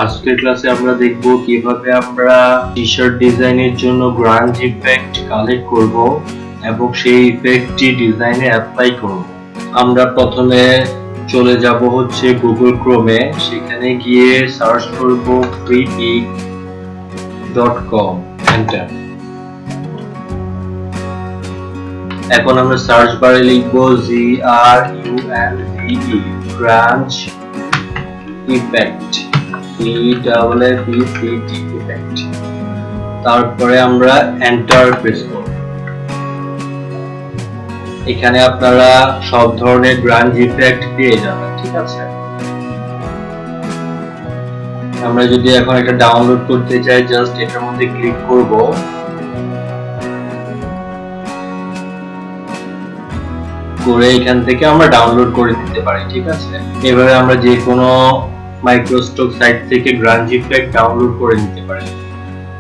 আজকের ক্লাসে আমরা দেখব কিভাবে আমরা টি-শার্ট ডিজাইনের জন্য গ্রাঞ্জ ইফেক্ট কালেক্ট করব এবং সেই ইফেক্টটি ডিজাইনে অ্যাপ্লাই করব। আমরা প্রথমে চলে যাব হচ্ছে গুগল ক্রোমে, সেখানে গিয়ে সার্চ করব freepik.com, এন্টার। এখন আমরা সার্চ বারে লিখব GRUNVE গ্রাঞ্জ ইফেক্ট, EFFECT। তারপরে আমরা এন্টার প্রেস করব। এখানে আপনারা সব ধরনের গ্রাঞ্জ ইফেক্ট পেয়ে যাবেন, ঠিক আছে। আমরা যদি এখন এটা ডাউনলোড করতে চাই, জাস্ট এটার মধ্যে ক্লিক করব। করে এখান থেকে আমরা ডাউনলোড করে দিতে পারি, ঠিক আছে। এভাবে আমরা যে কোনো মাইক্রোস্টক সাইট থেকে গ্রাঞ্জ ইফেক্ট ডাউনলোড করে নিতে পারি,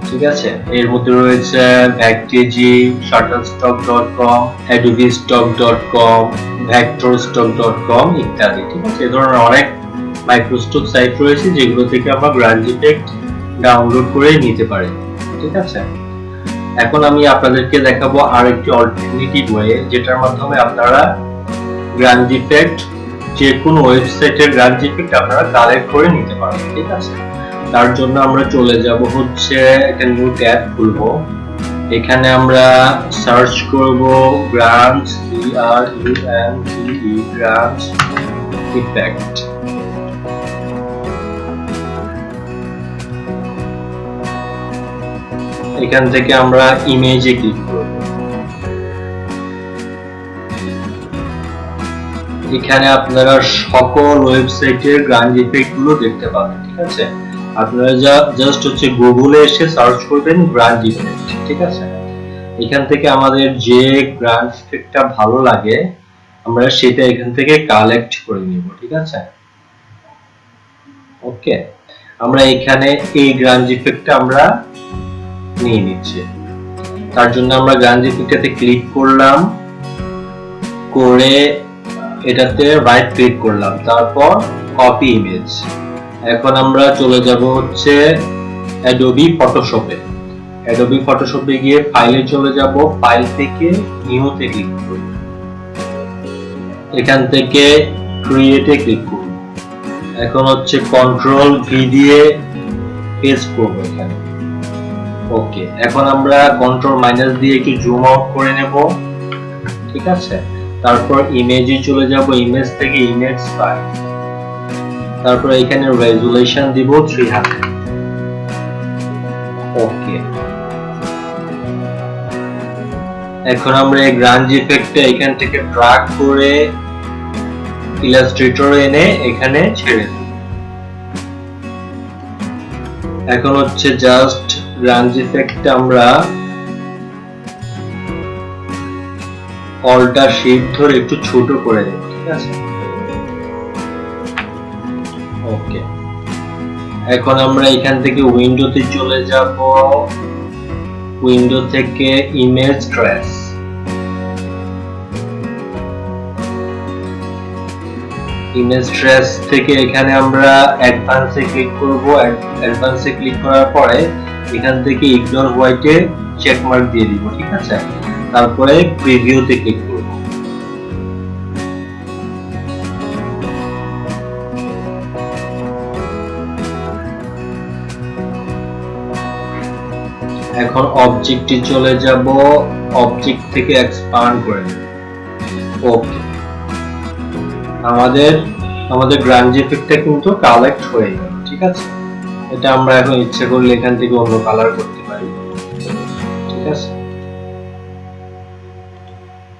ঠিক আছে। এর মধ্যে রয়েছে ভ্যাকটিজি, shutterstock.com, adobestock.com, vectorstock.com ইত্যাদি, ঠিক আছে। এই ধরনের অনেক মাইক্রোস্টক সাইট রয়েছে যেগুলো থেকে আমরা গ্রাঞ্জ ইফেক্ট ডাউনলোড করে নিতে পারি, ঠিক আছে। এখন আমি আপনাদেরকে দেখাবো আরেকটি অল্টারনেটিভ ওয়ে, যেটার মাধ্যমে আপনারা গ্রাঞ্জ ইফেক্ট যে কোনো ওয়েবসাইটের গ্রাঞ্জ ইফেক্ট আপনারা কালেক্ট করে নিতে পারবেন, ঠিক আছে। তার জন্য আমরা চলে যাব হচ্ছে একটা নিউ ট্যাব খুলব। এখানে আমরা সার্চ করব গ্রাঞ্জ, GRUNVE গ্রাঞ্জ ইফেক্ট। এখান থেকে আমরা ইমেজে ক্লিক করব। এখানে আপনারা সকল ওয়েবসাইটের গ্রাঞ্জ ইফেক্ট গুলো দেখতে পাবেন, ঠিক আছে। আপনারা জাস্ট হচ্ছে গুগলে এসে সার্চ করবেন গ্রাঞ্জ ইফেক্ট, ঠিক আছে। এখান থেকে আমাদের যে গ্রাঞ্জ ইফেক্টটা ভালো লাগে আমরা সেটা এখান থেকে কালেক্ট করে নিব, ঠিক আছে। ওকে, আমরা এখানে এই গ্রাঞ্জ ইফেক্টটা আমরা নিয়ে নিচ্ছি। তার জন্য আমরা গ্রাঞ্জ ইফেক্টটাতে ক্লিক করলাম, করে এটাতে রাইট ক্লিক করলাম, তারপর কপি ইমেজ। এখন আমরা চলে যাব হচ্ছে অ্যাডোবি ফটোশপে। অ্যাডোবি ফটোশপে গিয়ে ফাইলে চলে যাব, ফাইল থেকে নিউতে ক্লিক করব। এখান থেকে ক্রিয়েটে ক্লিক করব। এখন হচ্ছে কন্ট্রোল ভি দিয়ে পেস্ট করব এখানে। ওকে, এখন আমরা কন্ট্রোল মাইনাস দিয়ে একটু জুম আউট করে নেব, ঠিক আছে। তারপর ইমেজে চলে যাব, ইমেজ থেকে ইমেজ ফাইল, তারপর এখানে রেজোলিউশন দিব 300। ওকে, এখন আমরা এই গ্রাঞ্জ ইফেক্টটা এখান থেকে ড্র্যাগ করে ইলাস্ট্রেটরে এনে এখানে ছেড়ে দেব। এখন হচ্ছে জাস্ট গ্রাঞ্জ ইফেক্টটা আমরা অল্টার শিফট ধরে একটু ছোট করে দেব, ঠিক আছে। ওকে, এখন আমরা এখান থেকে উইন্ডোতে চলে যাব, উইন্ডো থেকে ইমেজ ট্রেস, ইমেজ ট্রেস থেকে এখানে আমরা অ্যাডভান্সে ক্লিক করব। অ্যাডভান্সে ক্লিক করার পরে এখান থেকে ইগনোর হোয়াইটে চেক মার্ক দিয়ে দিব, ঠিক আছে। তারপরে প্রিভিউতে ক্লিক করব। এখন অবজেক্টে চলে যাব, অবজেক্ট থেকে এক্সপান্ড করে নেব। ওকে, আমাদের গ্রাঞ্জ ইফেক্টটা কিন্তু কালেক্ট হয়ে গেল, ঠিক আছে। এটা আমরা এখন ইচ্ছা করলে এখান থেকে অন্য কালার করতে পারি, ঠিক আছে।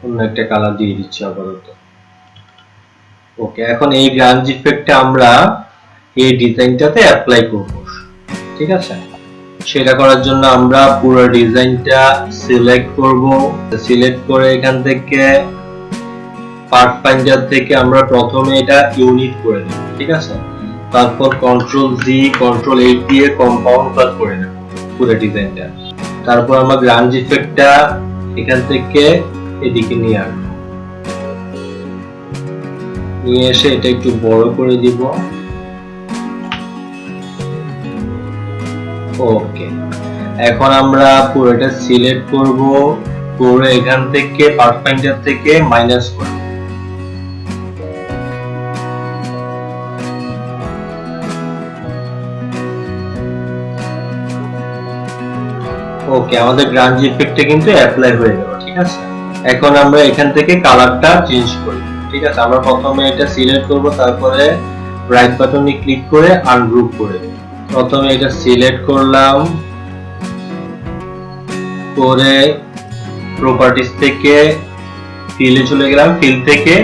অন্য একটা কালার দিয়ে দিচ্ছি আপাতত। ওকে, এখন এই গ্রাঞ্জ ইফেক্টটা আমরা এই ডিজাইনটাতে অ্যাপ্লাই করব, ঠিক আছে। সেটা করার জন্য আমরা পুরো ডিজাইনটা সিলেক্ট করব। সিলেক্ট করে এখান থেকে পার্ট ফাইন্ডার থেকে আমরা প্রথমে এটা ইউনিট করে নেব, ঠিক আছে। তারপর কন্ট্রোল জি, কন্ট্রোল 8 দিয়ে কম্পাউন্ড কাট করে নেব পুরো ডিজাইনটা। তারপর আমরা গ্রাঞ্জ ইফেক্টটা এখান থেকে এদিকে নিয়ে আসবো, নিয়ে এসে এটা একটু বড় করে দিব। ওকে, এখন আমরা পুরোটা সিলেক্ট করব, পুরো এখান থেকে পাথফাইন্ডার থেকে মাইনাস করব। ওকে, আমাদের গ্রাঞ্জ ইফেক্টটা কিন্তু অ্যাপ্লাই হয়ে গেল, ঠিক আছে। এখন আমরা এখান থেকে কালারটা চেঞ্জ করি, ঠিক আছে। আমরা প্রথমে এটা সিলেক্ট করব, তারপরে রাইট বাটনে ক্লিক করে আনগ্রুপ করে প্রথমে এটা সিলেক্ট করলাম, করে প্রপার্টিজ থেকে ফিলে চলে গেলাম, ফিল থেকে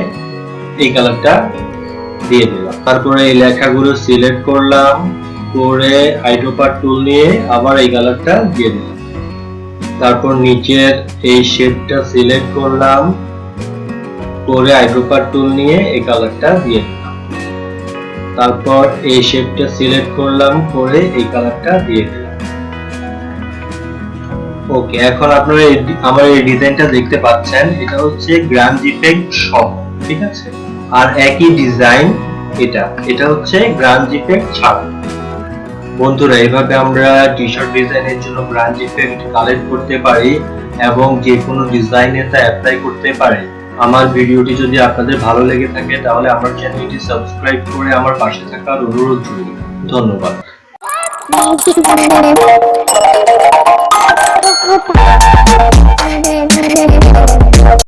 এই কালারটা দিয়ে দিলাম। তারপরে এই লেখাগুলো সিলেক্ট করলাম, করে হাইড্রোপার টুল নিয়ে আবার এই কালারটা দিয়ে দিলাম। তারপর নিচের এই শেপটা সিলেক্ট করলাম, করে হাইড্রোপার টুল নিয়ে এই কালারটা দিয়ে দিলাম। তারপর এই শেপটা সিলেক্ট করলাম, করে এই কালারটা দিয়ে দিলাম। ওকে, এখন আপনারা আমার এই ডিজাইনটা দেখতে পাচ্ছেন, এটা হচ্ছে গ্রাঞ্জ ইফেক্ট সহ, ঠিক আছে। আর একই ডিজাইন এটা হচ্ছে গ্রাঞ্জ ইফেক্ট ছাড়া। বন্ধুরা, এইভাবে আমরা টি-শার্ট ডিজাইনের জন্য গ্রাঞ্জ ইফেক্ট কালেক্ট করতে পারি এবং যে কোনো ডিজাইনে তা অ্যাপ্লাই করতে পারি। আমার ভিডিওটি যদি আপনাদের ভালো লেগে থাকে তাহলে আমার চ্যানেলটি সাবস্ক্রাইব করে আমার পাশে থাকার অনুরোধ রইল। ধন্যবাদ।